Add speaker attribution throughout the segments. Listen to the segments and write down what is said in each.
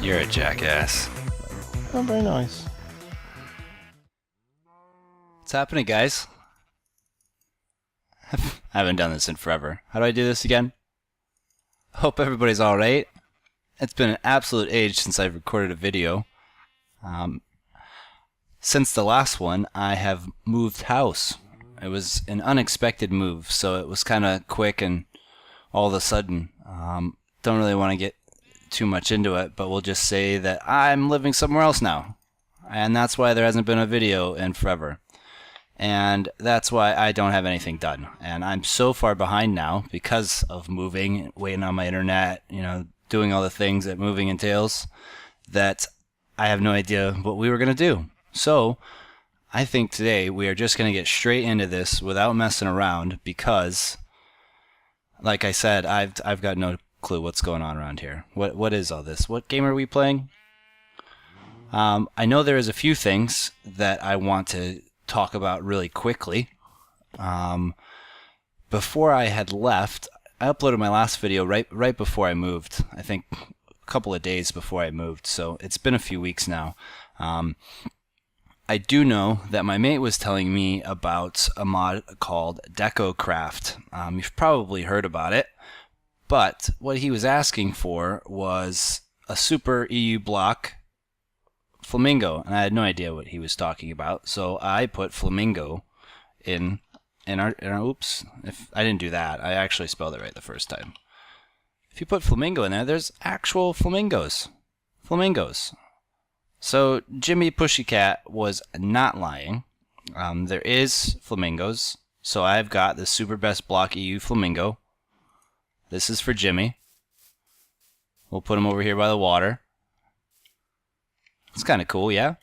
Speaker 1: You're a jackass.
Speaker 2: Oh, very nice.
Speaker 1: What's happening, guys? I haven't done this in forever. How do I do this again? Hope everybody's alright. It's been an absolute age since I've recorded a video. Since the last one, I have moved house. It was an unexpected move, so it was kind of quick and all of a sudden. Don't really want to get too much into it, but we'll just say that I'm living somewhere else now. And that's why there hasn't been a video in forever. And that's why I don't have anything done. And I'm so far behind now because of moving, waiting on my internet, doing all the things that moving entails, that I have no idea what we were going to do. So I think today we are just going to get straight into this without messing around because, like I said, I've got no clue what's going on around here. What is all this? What game are we playing? I know there is a few things that I want to talk about really quickly. Before I had left, I uploaded my last video right before I moved. I think a couple of days before I moved, so it's been a few weeks now. I do know that my mate was telling me about a mod called DecoCraft. You've probably heard about it, but what he was asking for was a super EU block Flamingo, and I had no idea what he was talking about, so I put Flamingo in our oops, if I didn't do that, I actually spelled it right the first time. If you put Flamingo in there's actual flamingos. So Jimmy Pussycat was not lying. There is flamingos, so I've got the Super Best Block EU Flamingo. This is for Jimmy. We'll put him over here by the water. It's kind of cool, yeah?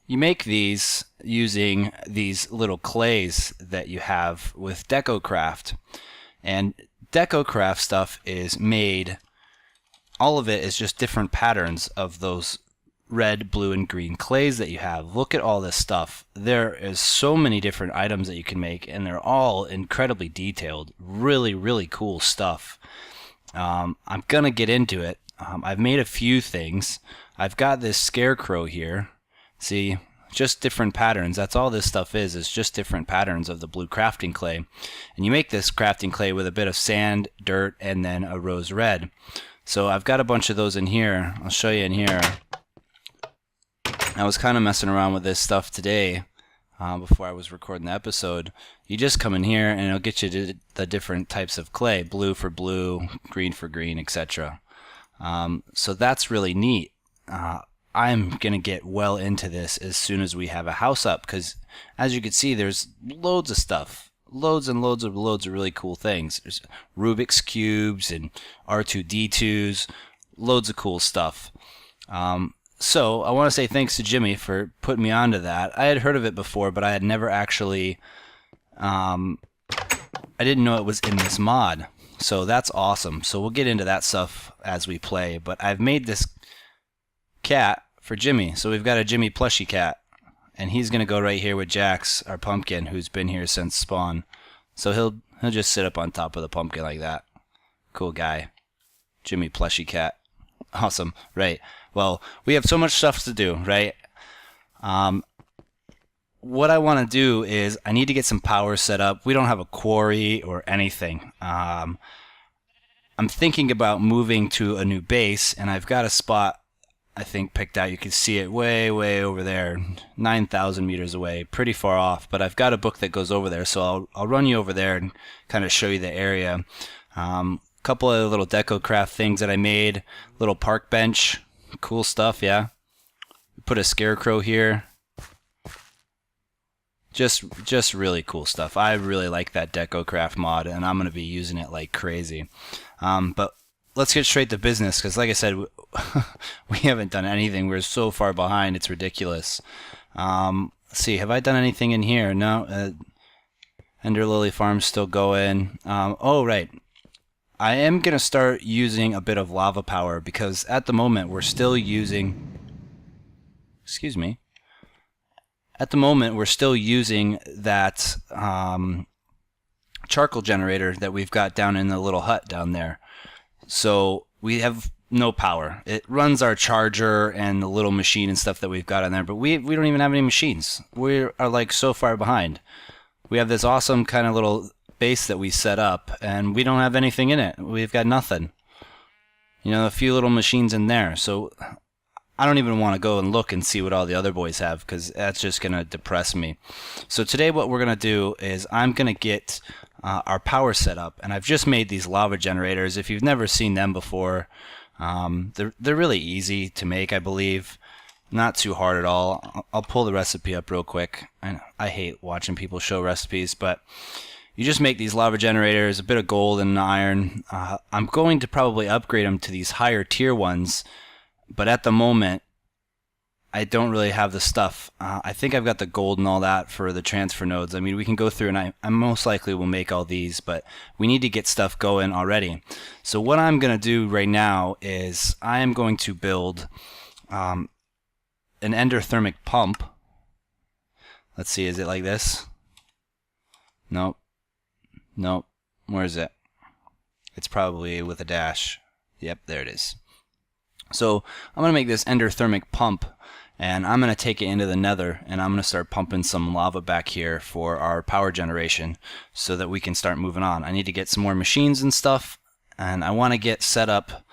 Speaker 1: You make these using these little clays that you have with DecoCraft. And DecoCraft stuff is made, all of it is just different patterns of those red, blue, and green clays that you have. Look at all this stuff. There is so many different items that you can make, and they're all incredibly detailed. Really, really cool stuff. I'm gonna get into it. I've made a few things. I've got this scarecrow here. See, just different patterns. That's all this stuff is just different patterns of the blue crafting clay. And you make this crafting clay with a bit of sand, dirt, and then a rose red. So I've got a bunch of those in here. I'll show you in here. I was kind of messing around with this stuff today before I was recording the episode. You just come in here and it'll get you to the different types of clay. Blue for blue, green for green, etc. So that's really neat. I'm going to get well into this as soon as we have a house up, because as you can see, there's loads of stuff. Loads and loads of really cool things. There's Rubik's Cubes and R2-D2s. Loads of cool stuff. So I want to say thanks to Jimmy for putting me onto that. I had heard of it before, but I had never actually... I didn't know it was in this mod. So that's awesome. So we'll get into that stuff as we play. But I've made this cat for Jimmy. So we've got a Jimmy plushie cat. And he's going to go right here with Jax, our pumpkin, who's been here since spawn. So he'll just sit up on top of the pumpkin like that. Cool guy. Jimmy plushie cat. Awesome. Right. Well, we have so much stuff to do, right? What I want to do is I need to get some power set up. We don't have a quarry or anything. I'm thinking about moving to a new base, and I've got a spot I think picked out. You can see it way over there, 9,000 meters away, pretty far off, but I've got a book that goes over there, so I'll run you over there and kind of show you the area. Couple of little DecoCraft things that I made, little park bench, cool stuff, yeah. Put a scarecrow here. Just really cool stuff. I really like that DecoCraft mod, and I'm going to be using it like crazy. But let's get straight to business, because like I said, we haven't done anything. We're so far behind, it's ridiculous. Let's see, have I done anything in here? No. Ender Lily Farm's still going. Oh, right. I am going to start using a bit of lava power, because at the moment we're still using... Excuse me. At the moment we're still using that charcoal generator that we've got down in the little hut down there. So we have no power. It runs our charger and the little machine and stuff that we've got in there, but we don't even have any machines. We are like so far behind. We have this awesome kind of little base that we set up, and we don't have anything in it. We've got nothing. You know, a few little machines in there. So I don't even want to go and look and see what all the other boys have, because that's just going to depress me. So today what we're going to do is I'm going to get our power set up, and I've just made these lava generators. If you've never seen them before, they're really easy to make, I believe. Not too hard at all. I'll pull the recipe up real quick. I hate watching people show recipes, but you just make these lava generators, a bit of gold and iron. I'm going to probably upgrade them to these higher tier ones, but at the moment, I don't really have the stuff. I think I've got the gold and all that for the transfer nodes. I mean, we can go through, and I most likely will make all these, but we need to get stuff going already. So what I'm going to do right now is I am going to build an Ender-Thermic Pump. Let's see, is it like this? Nope. Nope. Where is it? It's probably with a dash. Yep, there it is. So I'm going to make this Ender-Thermic Pump, and I'm going to take it into the Nether, and I'm going to start pumping some lava back here for our power generation so that we can start moving on. I need to get some more machines and stuff, and I want to get set up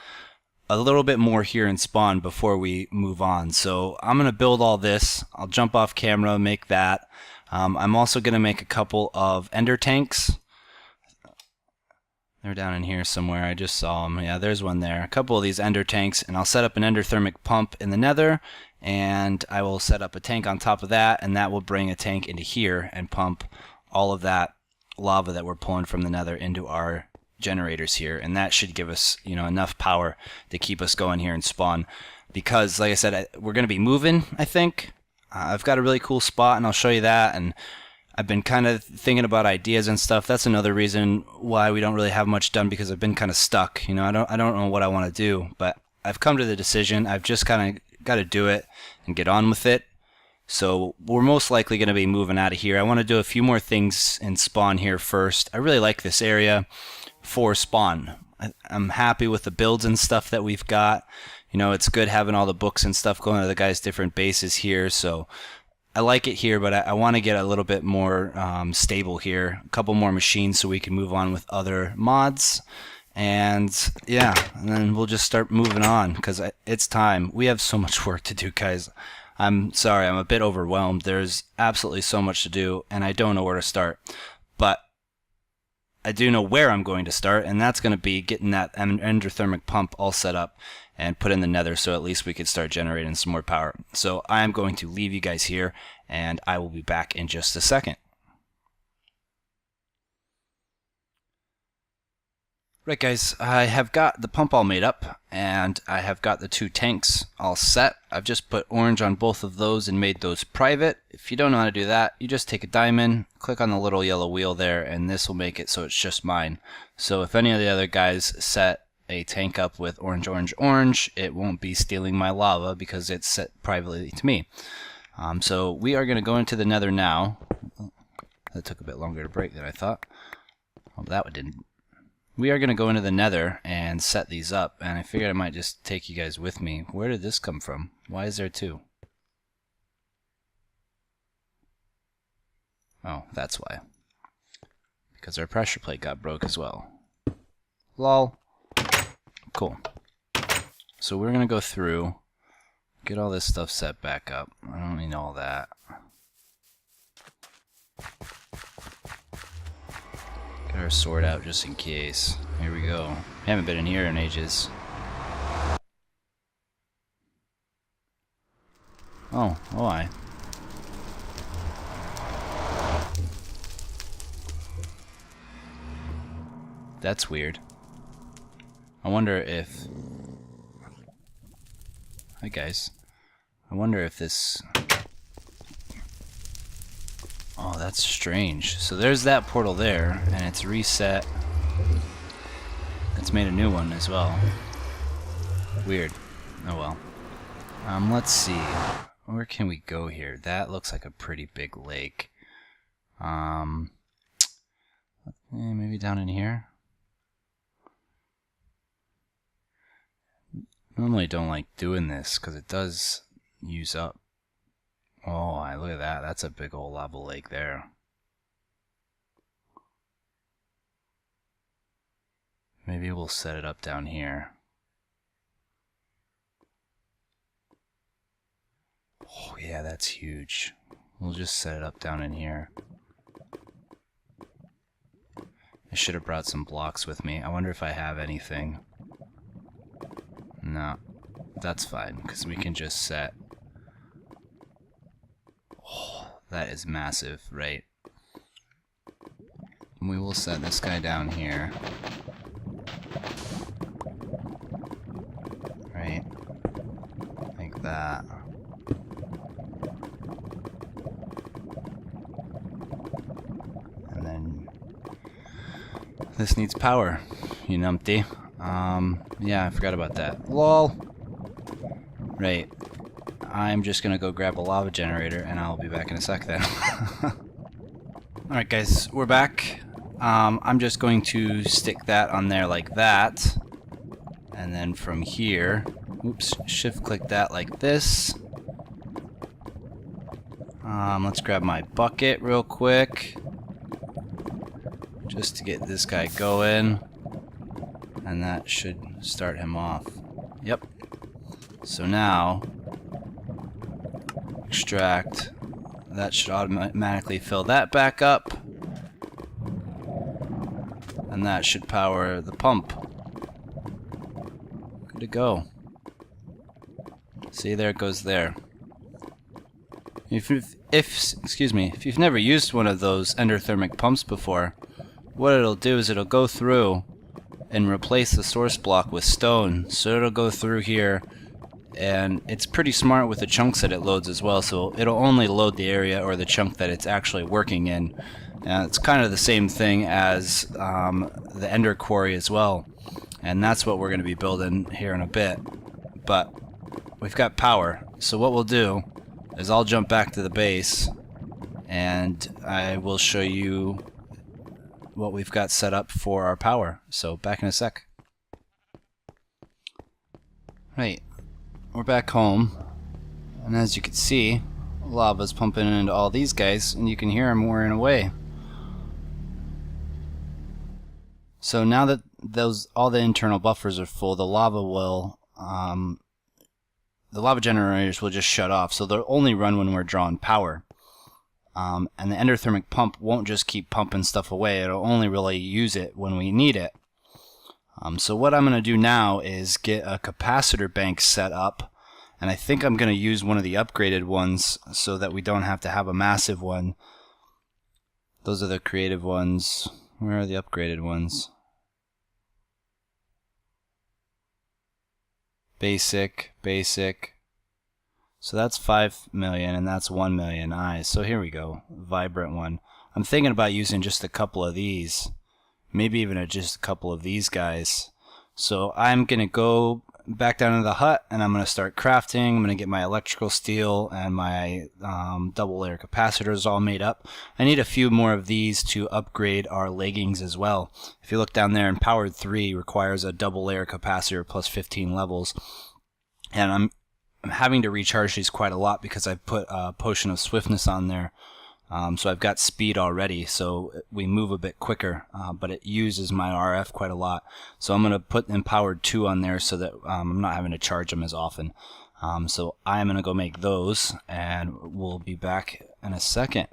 Speaker 1: a little bit more here in spawn before we move on. So I'm going to build all this. I'll jump off camera, make that. I'm also going to make a couple of ender tanks. They're down in here somewhere. I just saw them. Yeah, there's one there. A couple of these ender tanks, and I'll set up an Ender-Thermic Pump in the Nether, and I will set up a tank on top of that, and that will bring a tank into here and pump all of that lava that we're pulling from the Nether into our generators here, and that should give us, you know, enough power to keep us going here in spawn. Because, like I said, we're going to be moving, I think. I've got a really cool spot, and I'll show you that, and I've been kind of thinking about ideas and stuff. That's another reason why we don't really have much done, because I've been kind of stuck. You know, I don't know what I want to do, but I've come to the decision. I've just kind of got to do it and get on with it. So we're most likely going to be moving out of here. I want to do a few more things in spawn here first. I really like this area for spawn. I'm happy with the builds and stuff that we've got. You know, it's good having all the books and stuff going to the guys' different bases here. So I like it here, but I want to get a little bit more stable here. A couple more machines so we can move on with other mods. And yeah, and then we'll just start moving on, because it's time. We have so much work to do, guys. I'm sorry, I'm a bit overwhelmed. There's absolutely so much to do, and I don't know where to start. But I do know where I'm going to start, and that's going to be getting that Ender-Thermic Pump all set up and put in the Nether, so at least we could start generating some more power. So I am going to leave you guys here, and I will be back in just a second. Right, guys, I have got the pump all made up, and I have got the 2 tanks all set. I've just put orange on both of those and made those private. If you don't know how to do that, you just take a diamond, click on the little yellow wheel there, and this will make it so it's just mine. So if any of the other guys set a tank up with orange, orange, orange, it won't be stealing my lava because it's set privately to me. So we are going to go into the Nether now. That took a bit longer to break than I thought. Oh, that one didn't. We are going to go into the Nether and set these up, and I figured I might just take you guys with me. Where did this come from? Why is there 2? Oh, that's why. Because our pressure plate got broke as well. Lol. Cool. So we're going to go through, get all this stuff set back up. I don't need all that. Get our sword out just in case. Here we go. Haven't been in here in ages. Oh I. That's weird. I wonder if... Hi guys. I wonder if this... Oh, that's strange. So there's that portal there, and it's reset. It's made a new one as well. Weird. Oh well. Let's see. Where can we go here? That looks like a pretty big lake. Maybe down in here. Normally don't like doing this because it does use up. Oh, look at that. That's a big old lava lake there. Maybe we'll set it up down here. Oh yeah, that's huge. We'll just set it up down in here. I should have brought some blocks with me. I wonder if I have anything. No, that's fine, because we can just set... Oh, that is massive, right? We will set this guy down here. Right? Like that. And then... This needs power, you numpty. Yeah, I forgot about that. LOL! Right. I'm just gonna go grab a lava generator, and I'll be back in a sec then. Alright guys, we're back. I'm just going to stick that on there like that. And then from here, oops, shift click that like this. Let's grab my bucket real quick. Just to get this guy going. And that should start him off. Yep. So now, extract. That should automatically fill that back up. And that should power the pump. Good to go. See, there it goes there. If you've never used one of those Ender-Thermic pumps before, what it'll do is it'll go through and replace the source block with stone. So it'll go through here, and it's pretty smart with the chunks that it loads as well, so it'll only load the area or the chunk that it's actually working in. It's kind of the same thing as the Ender Quarry as well, and that's what we're going to be building here in a bit. But we've got power, so what we'll do is I'll jump back to the base and I will show you what we've got set up for our power. So back in a sec. Right, we're back home, and as you can see, lava's pumping into all these guys, and you can hear them whirring away. So now that all the internal buffers are full, the lava generators will just shut off, so they'll only run when we're drawing power. And the Ender-Thermic Pump won't just keep pumping stuff away, it'll only really use it when we need it. So what I'm going to do now is get a Capacitor Banks set up, and I think I'm going to use one of the upgraded ones so that we don't have to have a massive one. Those are the creative ones. Where are the upgraded ones? Basic, basic. So that's 5 million and that's 1 million eyes. So here we go, vibrant one. I'm thinking about using just a couple of these, maybe even just a couple of these guys. So I'm gonna go back down to the hut and I'm gonna start crafting. I'm gonna get my electrical steel and my double layer capacitors all made up. I need a few more of these to upgrade our leggings as well. If you look down there, Empowered 3 requires a double layer capacitor plus 15 levels, and I'm having to recharge these quite a lot because I put a potion of swiftness on there. So I've got speed already, so we move a bit quicker, but it uses my RF quite a lot. So I'm going to put Empowered 2 on there so that I'm not having to charge them as often. So I'm going to go make those, and we'll be back in a second.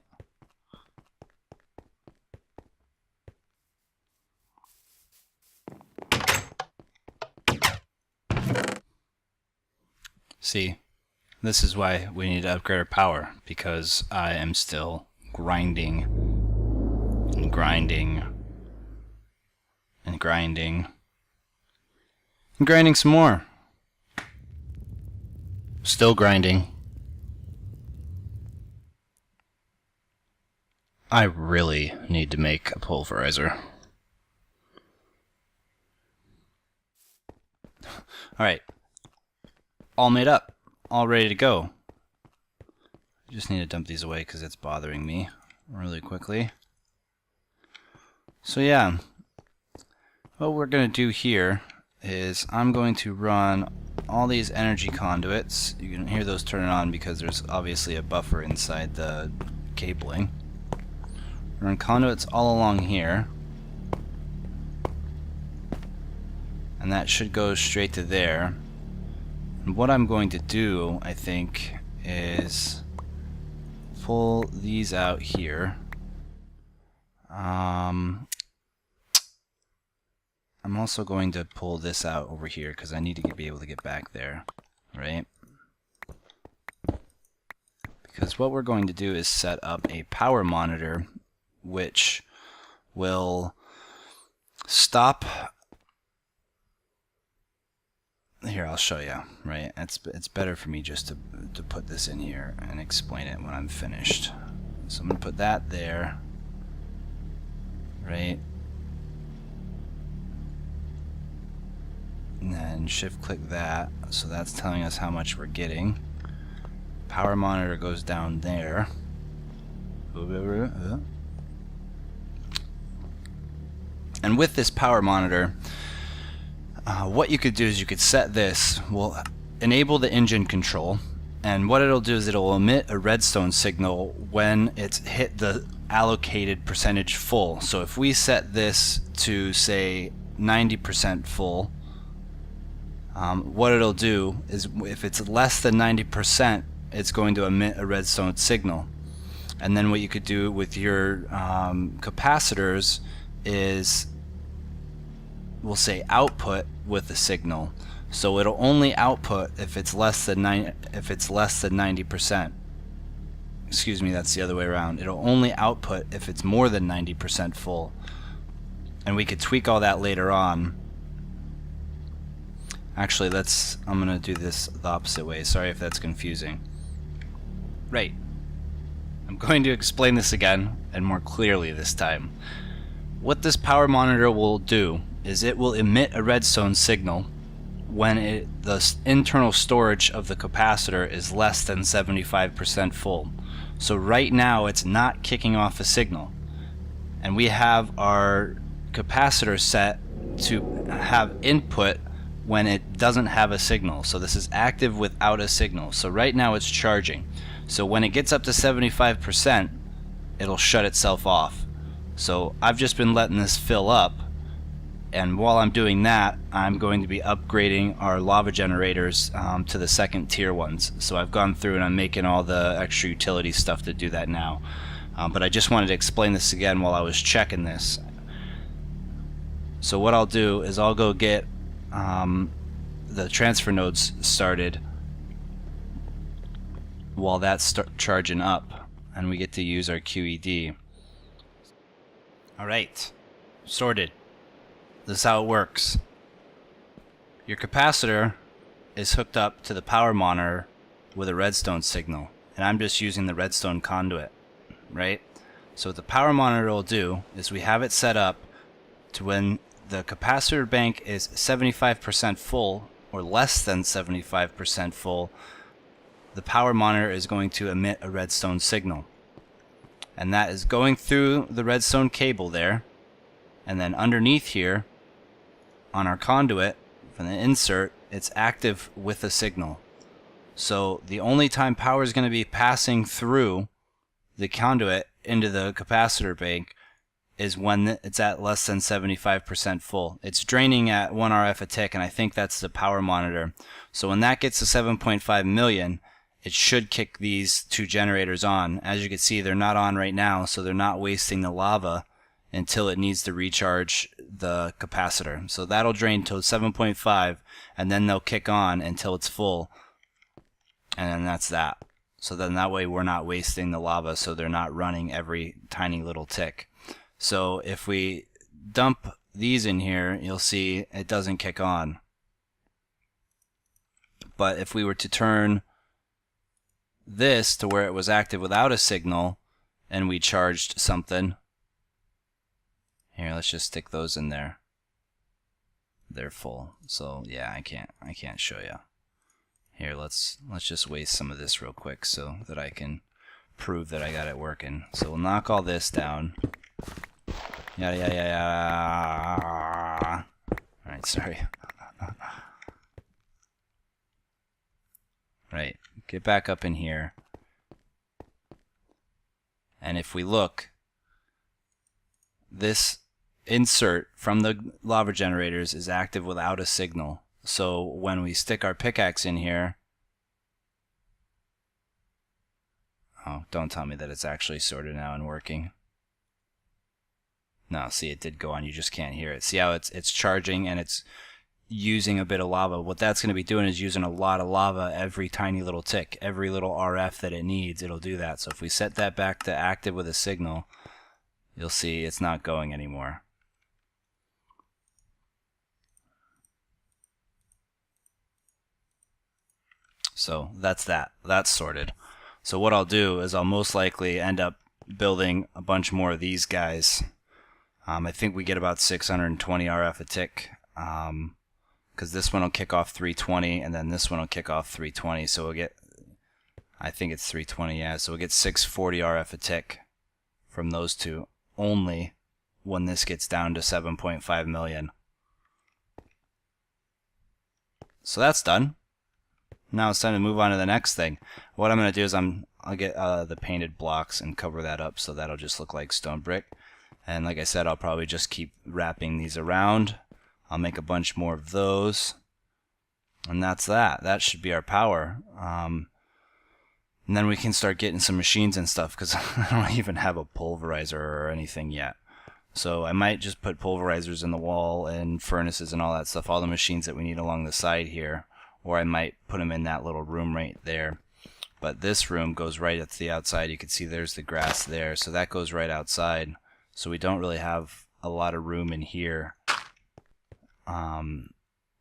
Speaker 1: See, this is why we need to upgrade our power, because I am still grinding and grinding and grinding and grinding some more. Still grinding. I really need to make a pulverizer. Alright. All made up. All ready to go. I just need to dump these away because it's bothering me really quickly. So yeah, what we're going to do here is I'm going to run all these energy conduits. You can hear those turning on because there's obviously a buffer inside the cabling. Run conduits all along here, and that should go straight to there. And what I'm going to do, I think, is pull these out here. I'm also going to pull this out over here because I need to be able to get back there, right? Because what we're going to do is set up a power monitor which will stop. Here, I'll show you, right? It's better for me just to put this in here and explain it when I'm finished. So I'm going to put that there, right? And then shift click that, so that's telling us how much we're getting. Power monitor goes down there. And with this power monitor, what you could do is you could set this, will enable the engine control, and what it'll do is it'll emit a redstone signal when it's hit the allocated percentage full. So if we set this to say 90% full, what it'll do is if it's less than 90%, it's going to emit a redstone signal. And then what you could do with your capacitors is, we'll say output with the signal. So it'll only output if it's less than 90%. Excuse me, that's the other way around. It'll only output if it's more than 90% full. And we could tweak all that later on. Actually, I'm gonna do this the opposite way. Sorry if that's confusing. Right. I'm going to explain this again, and more clearly this time. What this power monitor will do is it will emit a redstone signal when the internal storage of the capacitor is less than 75% full. So right now it's not kicking off a signal. And we have our capacitor set to have input when it doesn't have a signal. So this is active without a signal. So right now it's charging. So when it gets up to 75%, it'll shut itself off. So I've just been letting this fill up, and while I'm doing that, I'm going to be upgrading our lava generators to the second tier ones. So I've gone through and I'm making all the extra utility stuff to do that now. But I just wanted to explain this again while I was checking this. So what I'll do is I'll go get the transfer nodes started while that's charging up, and we get to use our QED. Alright, sorted. This is how it works. Your capacitor is hooked up to the power monitor with a redstone signal, and I'm just using the redstone conduit, right? So what the power monitor will do is we have it set up to when the capacitor bank is 75% full or less than 75% full, the power monitor is going to emit a redstone signal. And that is going through the redstone cable there, and then underneath here on our conduit from the insert, it's active with a signal. So the only time power is going to be passing through the conduit into the capacitor bank is when it's at less than 75% full. It's draining at 1 RF a tick, and I think that's the power monitor. So when that gets to 7.5 million, it should kick these two generators on. As you can see, they're not on right now, so they're not wasting the lava until it needs to recharge the capacitor. So that'll drain till 7.5, and then they'll kick on until it's full, and then that's that. So then that way we're not wasting the lava, so they're not running every tiny little tick. So if we dump these in here, you'll see it doesn't kick on. But if we were to turn this to where it was active without a signal and we charged something, here, let's just stick those in there. They're full. So yeah, I can't show you. Here, let's just waste some of this real quick so that I can prove that I got it working. So we'll knock all this down. Yada, yada, yada. Alright, sorry. Right, get back up in here. And if we look, this insert from the lava generators is active without a signal. So when we stick our pickaxe in here, oh, don't tell me that it's actually sorted now and working. No, see, it did go on, you just can't hear it. See how it's charging and it's using a bit of lava. What that's going to be doing is using a lot of lava every tiny little tick. Every little RF that it needs, it'll do that. So if we set that back to active with a signal, you'll see it's not going anymore. So that's that. That's sorted. So what I'll do is I'll most likely end up building a bunch more of these guys. I think we get about 620 RF a tick. Because this one will kick off 320, and then this one will kick off 320. So we'll get, I think it's 320, yeah. So we'll get 640 RF a tick from those two only when this gets down to 7.5 million. So that's done. Now it's time to move on to the next thing. What I'm going to do is I'll get the painted blocks and cover that up so that'll just look like stone brick. And like I said, I'll probably just keep wrapping these around. I'll make a bunch more of those. And that's that. That should be our power. And then we can start getting some machines and stuff because I don't even have a pulverizer or anything yet. So I might just put pulverizers in the wall and furnaces and all that stuff, all the machines that we need along the side here. Or I might put them in that little room right there. But this room goes right at the outside. You can see there's the grass there. So that goes right outside. So we don't really have a lot of room in here.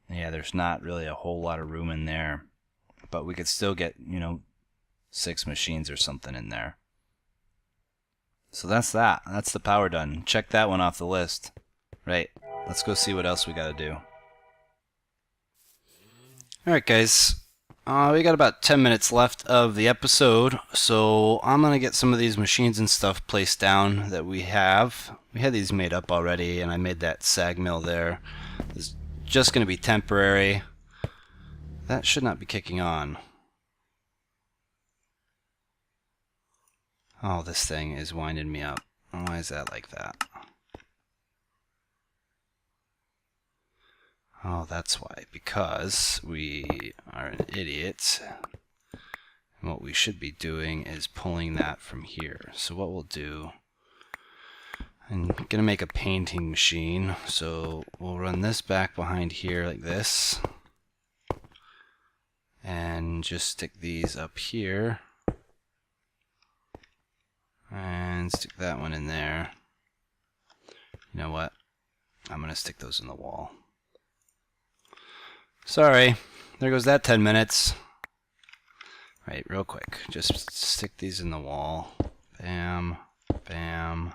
Speaker 1: Yeah, there's not really a whole lot of room in there. But we could still get, 6 machines or something in there. So that's that. That's the power done. Check that one off the list. Right. Let's go see what else we gotta do. Alright guys, we got about 10 minutes left of the episode, so I'm going to get some of these machines and stuff placed down that we have. We had these made up already, and I made that sag mill there. It's just going to be temporary. That should not be kicking on. Oh, this thing is winding me up. Why is that like that? Oh, that's why. Because we are an idiot. And what we should be doing is pulling that from here. So what we'll do, I'm going to make a painting machine. So we'll run this back behind here like this. And just stick these up here. And stick that one in there. You know what? I'm going to stick those in the wall. Sorry, there goes that 10 minutes. Right, real quick, just stick these in the wall. Bam, bam,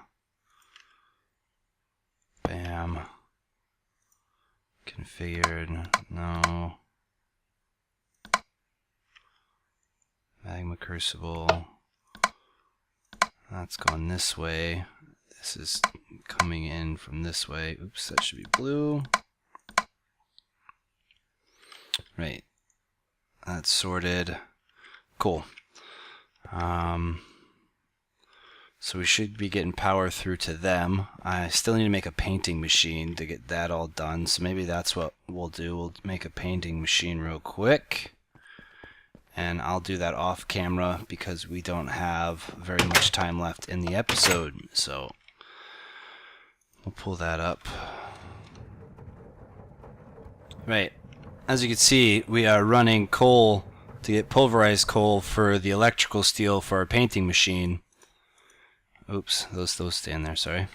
Speaker 1: bam. Configured, no. Magma crucible. That's going this way. This is coming in from this way. Oops, that should be blue. Right, that's sorted. Cool. So we should be getting power through to them. I still need to make a painting machine to get that all done. So maybe that's what we'll do. We'll make a painting machine real quick. And I'll do that off camera because we don't have very much time left in the episode. So we'll pull that up. Right. As you can see, we are running coal to get pulverized coal for the electrical steel for our painting machine. Oops, those stay in there, sorry.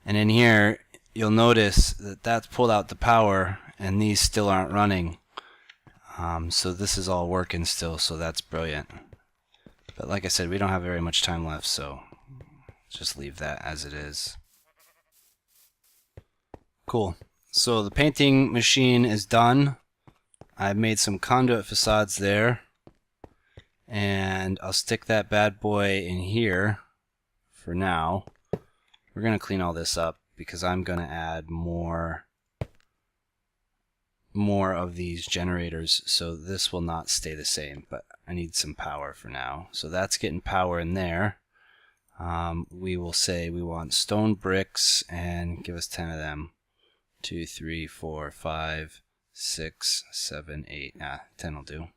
Speaker 1: And in here, you'll notice that that's pulled out the power, and these still aren't running. So this is all working still, so that's brilliant. But like I said, we don't have very much time left, so just leave that as it is. Cool. So the painting machine is done. I've made some conduit facades there. And I'll stick that bad boy in here for now. We're going to clean all this up because I'm going to add more of these generators, so this will not stay the same, but I need some power for now. So that's getting power in there. We will say we want stone bricks and give us 10 of them. 2, 3, 4, 5, 6, 7, 8. 10 will do.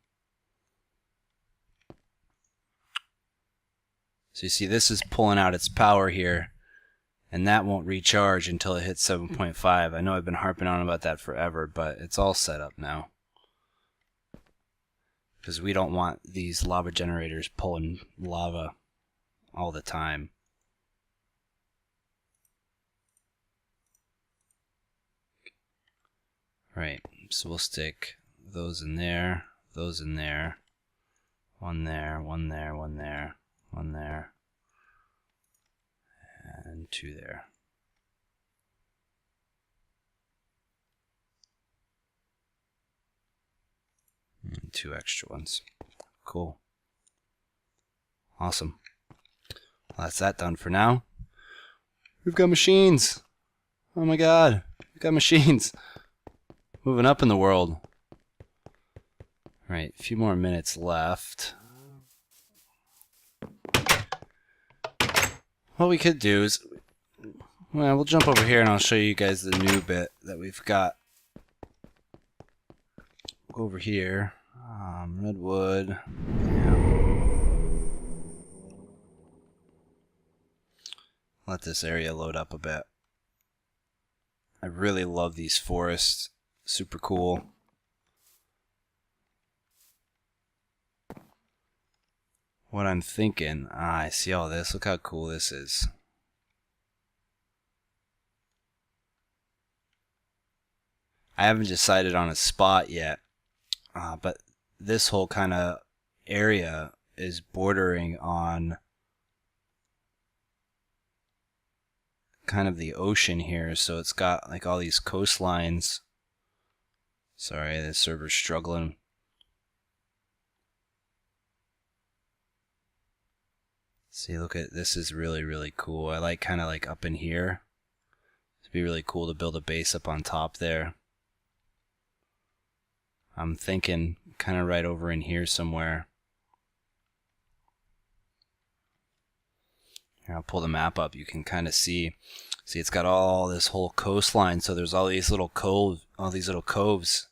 Speaker 1: So you see this is pulling out its power here, and that won't recharge until it hits 7.5. I know I've been harping on about that forever, but it's all set up now. Because we don't want these lava generators pulling lava all the time. Right, so we'll stick those in there, those in there, one there, one there, one there, one there, and 2 there. And 2 extra ones. Cool. Awesome. Well, that's that done for now. We've got machines. Oh my god. We've got machines. Moving up in the world. Right, a few more minutes left. What we could do is, well, we'll jump over here and I'll show you guys the new bit that we've got. Go over here. Redwood. Yeah. Let this area load up a bit. I really love these forests. Super cool. What I'm thinking, I see all this. Look how cool this is. I haven't decided on a spot yet, but this whole kind of area is bordering on kind of the ocean here, so it's got like all these coastlines. Sorry, the server's struggling. See, look at this, is really, really cool. I like kind of like up in here. It'd be really cool to build a base up on top there. I'm thinking kind of right over in here somewhere. Here, I'll pull the map up. You can kind of see. See, it's got all this whole coastline. So there's all these little coves.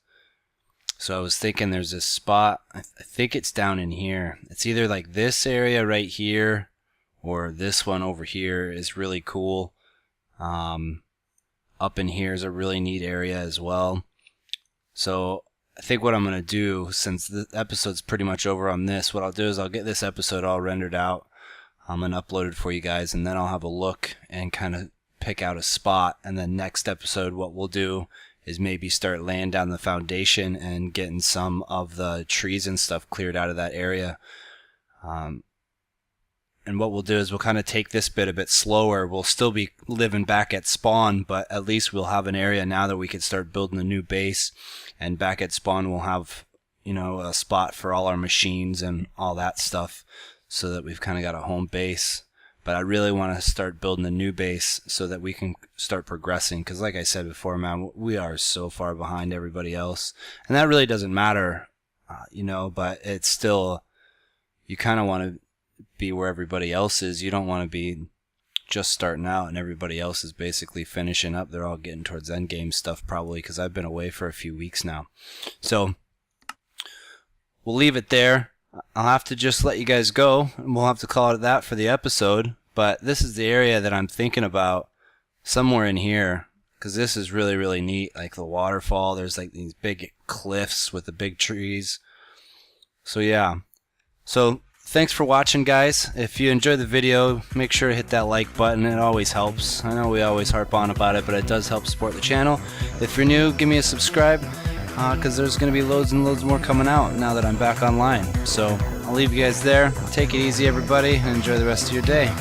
Speaker 1: So I was thinking there's this spot. I think it's down in here. It's either like this area right here, or this one over here is really cool. Up in here is a really neat area as well. So I think what I'm going to do, since the episode's pretty much over on this, what I'll do is I'll get this episode all rendered out and uploaded for you guys, and then I'll have a look and kind of pick out a spot. And then next episode, what we'll do is maybe start laying down the foundation and getting some of the trees and stuff cleared out of that area. And what we'll do is we'll kind of take this bit a bit slower. We'll still be living back at spawn, but at least we'll have an area now that we can start building a new base. And back at spawn we'll have, you know, a spot for all our machines and all that stuff, so that we've kind of got a home base. But I really want to start building a new base so that we can start progressing, because like I said before, man, we are so far behind everybody else. And that really doesn't matter, you know, but it's still, you kind of want to be where everybody else is. You don't want to be just starting out and everybody else is basically finishing up. They're all getting towards end game stuff probably, because I've been away for a few weeks now. So we'll leave it there. I'll have to just let you guys go, and we'll have to call it that for the episode. But this is the area that I'm thinking about, somewhere in here, because this is really, really neat. Like the waterfall, there's like these big cliffs with the big trees. So yeah. So thanks for watching, guys. If you enjoyed the video, make sure to hit that like button. It always helps. I know we always harp on about it, but it does help support the channel. If you're new, give me a subscribe, because there's going to be loads and loads more coming out now that I'm back online. So I'll leave you guys there. Take it easy, everybody, and enjoy the rest of your day.